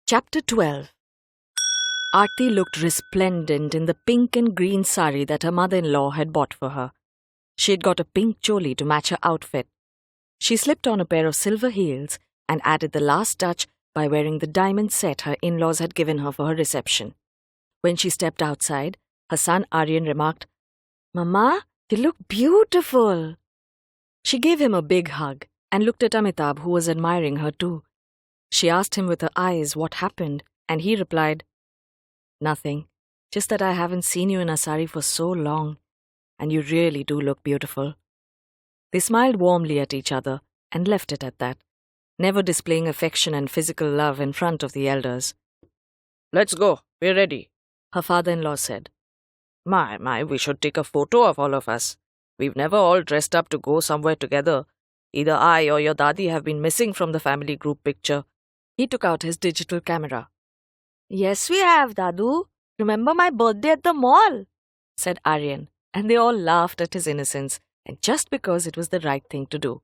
Chapter 12. Aarti looked resplendent in the pink and green sari that her mother-in-law had bought for her. She had got a pink choli to match her outfit. She slipped on a pair of silver heels and added the last touch by wearing the diamond set her in-laws had given her for her reception. When she stepped outside, her son Aryan remarked, "Mama, you look beautiful." She gave him a big hug and looked at Amitabh, who was admiring her too. She asked him with her eyes what happened, and he replied, "Nothing, just that I haven't seen you in a sari for so long, and you really do look beautiful." They smiled warmly at each other and left it at that, never displaying affection and physical love in front of the elders. "Let's go, we're ready," her father-in-law said. My, we should take a photo of all of us. We've never all dressed up to go somewhere together. Either I or your Dadi have been missing from the family group picture. He took out his digital camera. "Yes, we have, Dadu. Remember my birthday at the mall?" said Aryan, and they all laughed at his innocence, and just because it was the right thing to do.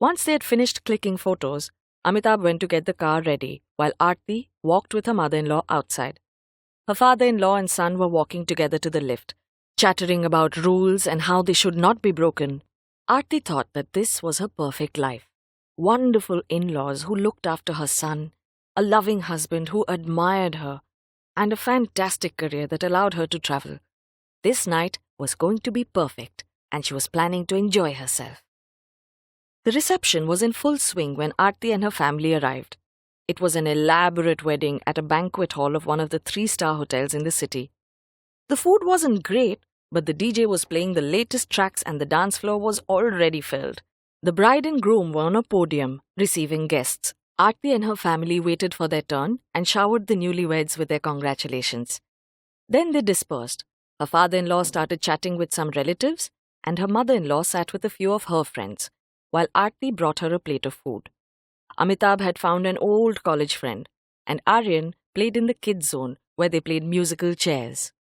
Once they had finished clicking photos, Amitabh went to get the car ready, while Aarti walked with her mother-in-law outside. Her father-in-law and son were walking together to the lift, chattering about rules and how they should not be broken. Aarti thought that this was her perfect life. Wonderful in-laws who looked after her son, a loving husband who admired her, and a fantastic career that allowed her to travel. This night was going to be perfect, and she was planning to enjoy herself. The reception was in full swing when Aarti and her family arrived. It was an elaborate wedding at a banquet hall of one of the 3-star hotels in the city. The food wasn't great, but the DJ was playing the latest tracks and the dance floor was already filled. The bride and groom were on a podium, receiving guests. Aarti and her family waited for their turn and showered the newlyweds with their congratulations. Then they dispersed. Her father-in-law started chatting with some relatives, and her mother-in-law sat with a few of her friends, while Aarti brought her a plate of food. Amitabh had found an old college friend, and Aryan played in the kids' zone where they played musical chairs.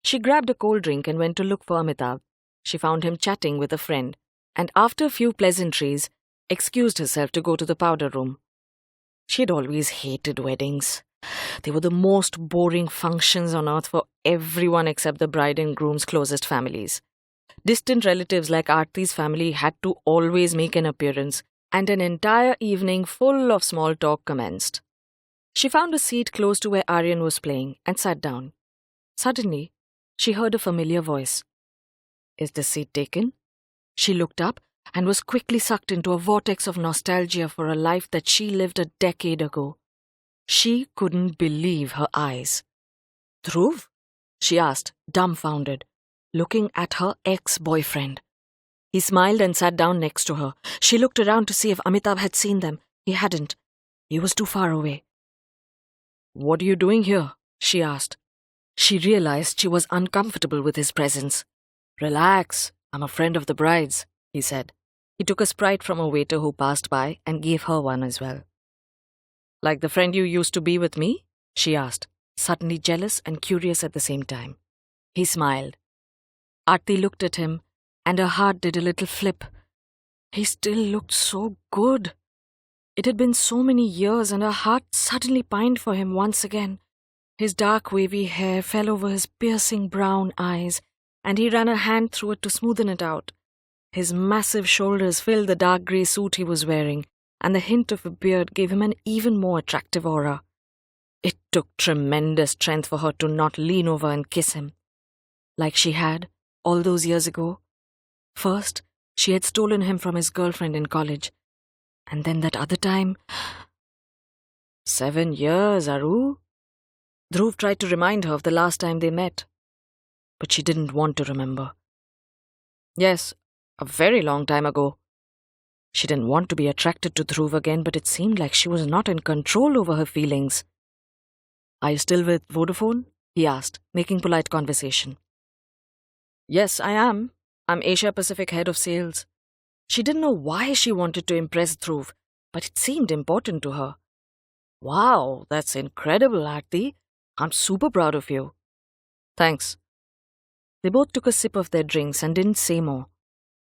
She grabbed a cold drink and went to look for Amitabh. She found him chatting with a friend, and after a few pleasantries, excused herself to go to the powder room. She had always hated weddings. They were the most boring functions on earth for everyone except the bride and groom's closest families. Distant relatives like Aarti's family had to always make an appearance, and an entire evening full of small talk commenced. She found a seat close to where Aryan was playing and sat down. Suddenly, she heard a familiar voice. "Is the seat taken?" She looked up and was quickly sucked into a vortex of nostalgia for a life that she lived a decade ago. She couldn't believe her eyes. "Dhruv?" she asked, dumbfounded, looking at her ex-boyfriend. He smiled and sat down next to her. She looked around to see if Amitabh had seen them. He hadn't. He was too far away. "What are you doing here?" she asked. She realized she was uncomfortable with his presence. "Relax, I'm a friend of the bride's," he said. He took a Sprite from a waiter who passed by and gave her one as well. "Like the friend you used to be with me?" she asked, suddenly jealous and curious at the same time. He smiled. Aarti looked at him, and her heart did a little flip. He still looked so good. It had been so many years, and her heart suddenly pined for him once again. His dark wavy hair fell over his piercing brown eyes, and he ran a hand through it to smoothen it out. His massive shoulders filled the dark grey suit he was wearing, and the hint of a beard gave him an even more attractive aura. It took tremendous strength for her to not lean over and kiss him, like she had all those years ago. First, she had stolen him from his girlfriend in college, and then that other time... 7 years, Aru? Dhruv tried to remind her of the last time they met, but she didn't want to remember. Yes, a very long time ago. She didn't want to be attracted to Dhruv again, but it seemed like she was not in control over her feelings. "Are you still with Vodafone?" he asked, making polite conversation. "Yes, I am. I'm Asia Pacific head of sales." She didn't know why she wanted to impress Dhruv, but it seemed important to her. "Wow, that's incredible, Aarti. I'm super proud of you." "Thanks." They both took a sip of their drinks and didn't say more.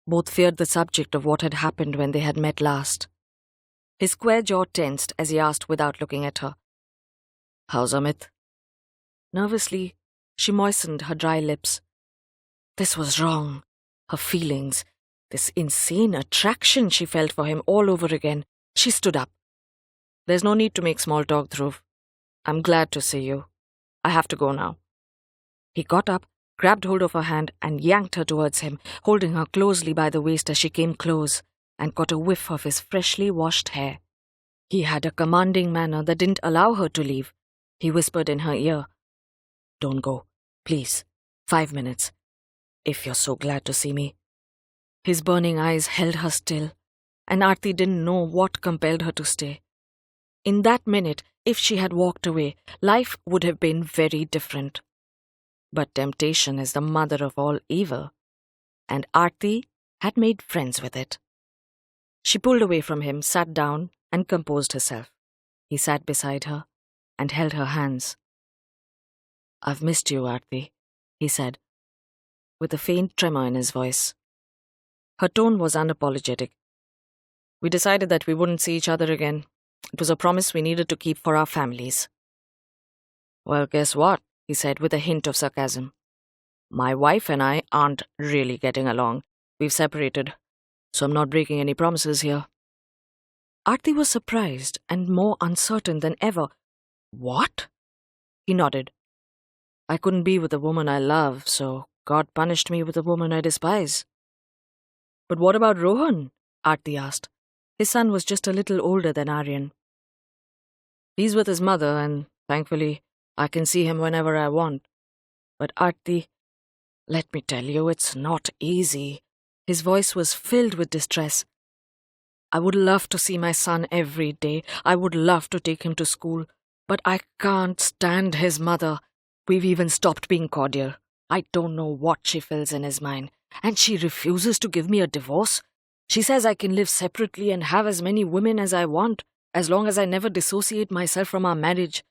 Both feared the subject of what had happened when they had met last. His square jaw tensed as he asked without looking at her, How's Amit? Nervously, she moistened her dry lips. This was wrong. Her feelings, this insane attraction she felt for him all over again. She stood up. There's no need to make small talk, Dhruv. I'm glad to see you. I have to go now. He got up, grabbed hold of her hand and yanked her towards him, holding her closely by the waist as she came close, and caught a whiff of his freshly washed hair. He had a commanding manner that didn't allow her to leave. He whispered in her ear, "Don't go, please. 5 minutes. If you're so glad to see me." His burning eyes held her still, and Aarti didn't know what compelled her to stay. In that minute, if she had walked away, life would have been very different. But temptation is the mother of all evil, and Aarti had made friends with it. She pulled away from him, sat down, and composed herself. He sat beside her and held her hands. "I've missed you, Aarti," he said, with a faint tremor in his voice. Her tone was unapologetic. "We decided that we wouldn't see each other again. It was a promise we needed to keep for our families." Well, guess what? He said with a hint of sarcasm. "My wife and I aren't really getting along. We've separated, so I'm not breaking any promises here." Aarti was surprised and more uncertain than ever. "What?" He nodded. "I couldn't be with the woman I love, so God punished me with the woman I despise." "But what about Rohan?" Aarti asked. His son was just a little older than Aryan. "He's with his mother, and thankfully I can see him whenever I want. But Aarti, let me tell you, it's not easy." His voice was filled with distress. "I would love to see my son every day. I would love to take him to school. But I can't stand his mother. We've even stopped being cordial. I don't know what she feels in his mind. And she refuses to give me a divorce. She says I can live separately and have as many women as I want, as long as I never dissociate myself from our marriage.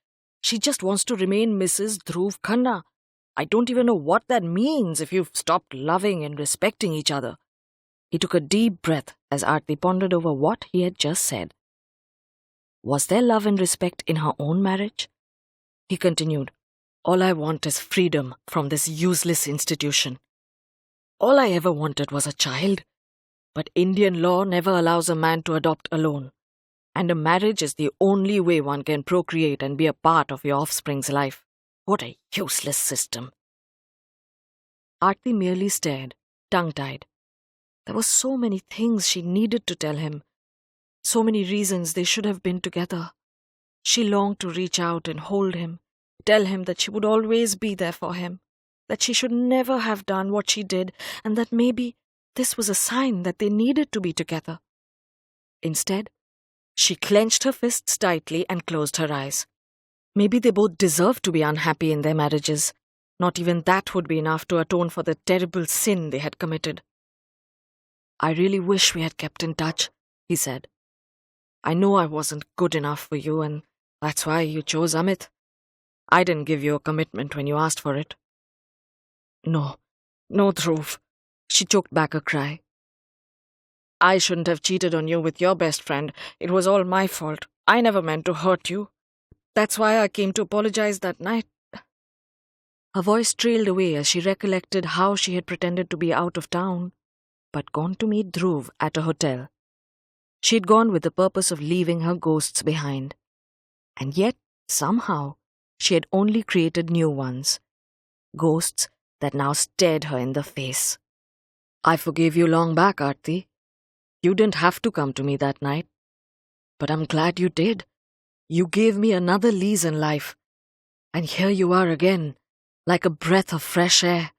She just wants to remain Mrs. Dhruv Khanna. I don't even know what that means if you've stopped loving and respecting each other." He took a deep breath as Aarti pondered over what he had just said. Was there love and respect in her own marriage? He continued, "All I want is freedom from this useless institution. All I ever wanted was a child. But Indian law never allows a man to adopt alone. And a marriage is the only way one can procreate and be a part of your offspring's life. What a useless system." Aarti merely stared, tongue-tied. There were so many things she needed to tell him. So many reasons they should have been together. She longed to reach out and hold him, tell him that she would always be there for him, that she should never have done what she did, and that maybe this was a sign that they needed to be together. Instead, she clenched her fists tightly and closed her eyes. Maybe they both deserved to be unhappy in their marriages. Not even that would be enough to atone for the terrible sin they had committed. "I really wish we had kept in touch," he said. "I know I wasn't good enough for you, and that's why you chose Amit. I didn't give you a commitment when you asked for it." No, Dhruv." She choked back a cry. "I shouldn't have cheated on you with your best friend. It was all my fault. I never meant to hurt you. That's why I came to apologize that night." Her voice trailed away as she recollected how she had pretended to be out of town, but gone to meet Dhruv at a hotel. She had gone with the purpose of leaving her ghosts behind. And yet, somehow, she had only created new ones. Ghosts that now stared her in the face. "I forgave you long back, Aarti. You didn't have to come to me that night. But I'm glad you did. You gave me another lease in life. And here you are again, like a breath of fresh air.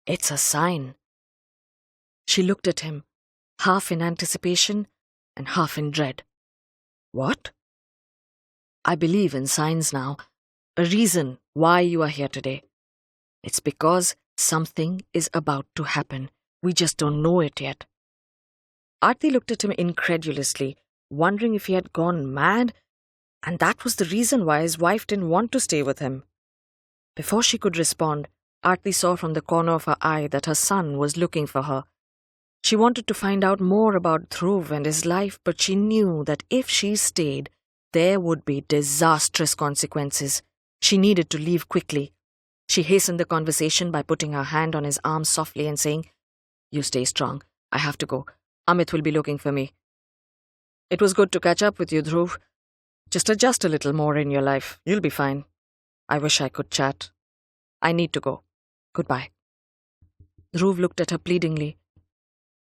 It's a sign." She looked at him, half in anticipation and half in dread. "What?" "I believe in signs now. A reason why you are here today. It's because something is about to happen. We just don't know it yet." Aarti looked at him incredulously, wondering if he had gone mad, and that was the reason why his wife didn't want to stay with him. Before she could respond, Aarti saw from the corner of her eye that her son was looking for her. She wanted to find out more about Dhruv and his life, but she knew that if she stayed, There would be disastrous consequences. She needed to leave quickly. She hastened the conversation by putting her hand on his arm softly and saying, "You stay strong. I have to go. Amit will be looking for me." "It was good to catch up with you, Dhruv. Just adjust a little more in your life. You'll be fine. I wish I could chat. I need to go. Goodbye." Dhruv looked at her pleadingly.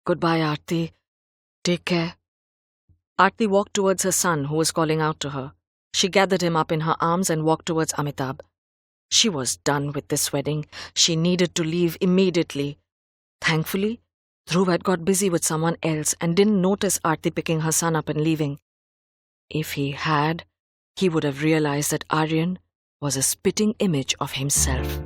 "Goodbye, Aarti. Take care." Aarti walked towards her son, who was calling out to her. She gathered him up in her arms and walked towards Amitabh. She was done with this wedding. She needed to leave immediately. Thankfully, Dhruv had got busy with someone else and didn't notice Aarti picking her son up and leaving. If he had, he would have realized that Aryan was a spitting image of himself.